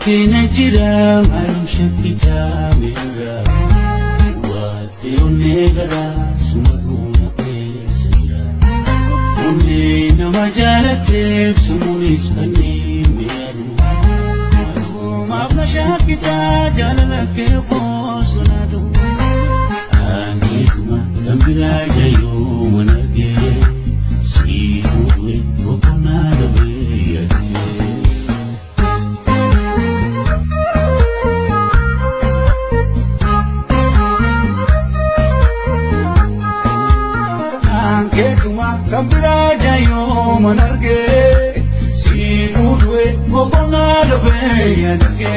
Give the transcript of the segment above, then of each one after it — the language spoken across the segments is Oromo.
كنا جرا معلوم شكيتا ميرا واتي ونيغرا سمدونا بيسيرا ونينا ما جالتف سموني سكني ميرو ما بنا شكيتا جاللك فوسنادو أنيتما تنبرا جايو ونرجي سيفوي وكنا لبيتي Kambira jayo manarge seafood we gopona lobe yanke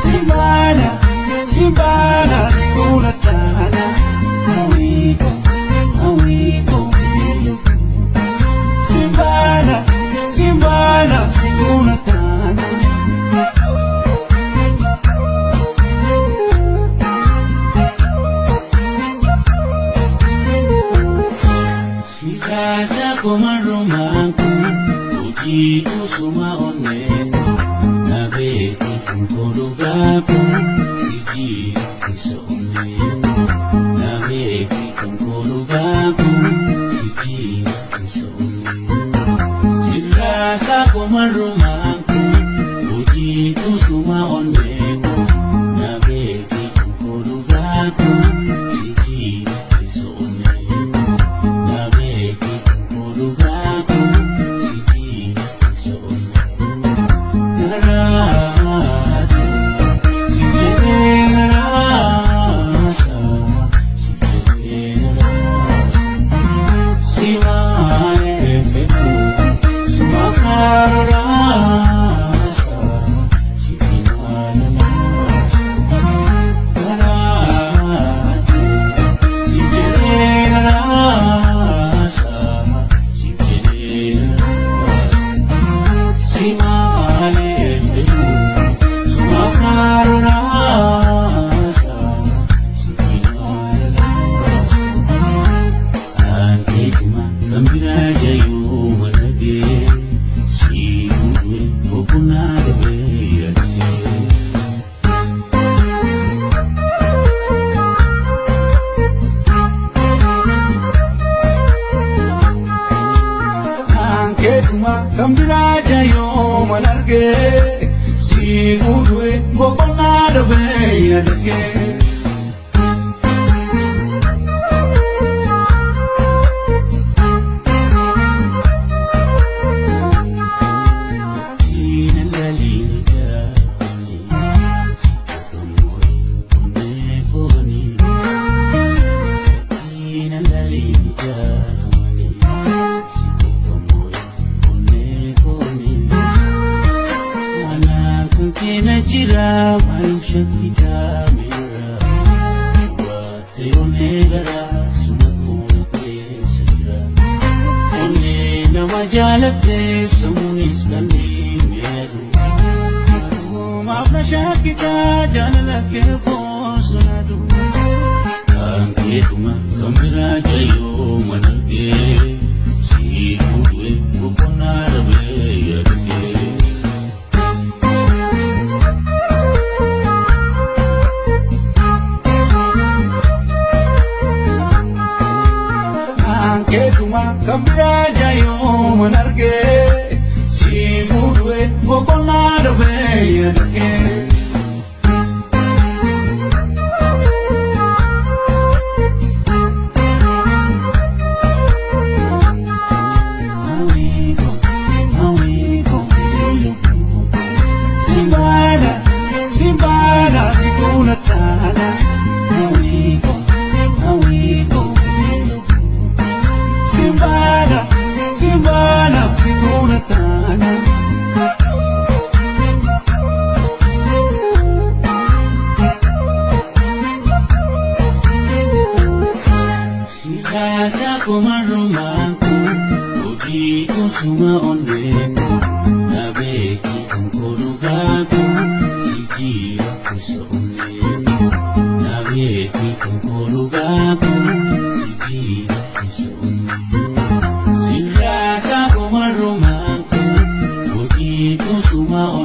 Simbana simbana sikuna tana Simbana, situna tana Sikasa kumarumanku Ujitu suma oneno Nabeti kunkolugaku Siji kiso oneno Nabeti kunkolugaku Siji kiso oneno Sikasa kumarumanku Ujitu suma oneno Nabeti kunkolugaku Siji kiso oneno Nabeti kunkolugaku Siji kiso oneno Naratu Sijene narasa Sijene narasa Simane feku Sumafarasa Sifina narasa Naratu Sijene narasa Sijene narasa Simane feku Sumafarasa Sifina narasa Anketima kambira jayo manage Sifuwe opuna lobe yate Anketuma kambira jayo manarge Sifuwe opuna lobe yate Jira malum shakita mera wate onegara sumatuna pesira onne namajalate samunis kani meru mafna shakita janalake fosunadu anketuma kambira jayo manage sifuwe gopona rabe yate Ketuma kambira jayo manarge Sifuwe gopona lobe yate Simbana, simbana, sikuna tana Simbana, simbana, situna tana Sikasa kumarumanku Ujitu suma oneno Nabeki kunkolugaku Sijira kuso Olugaku Sitira Isun Sirasa Kumarumaku Ujito Sumao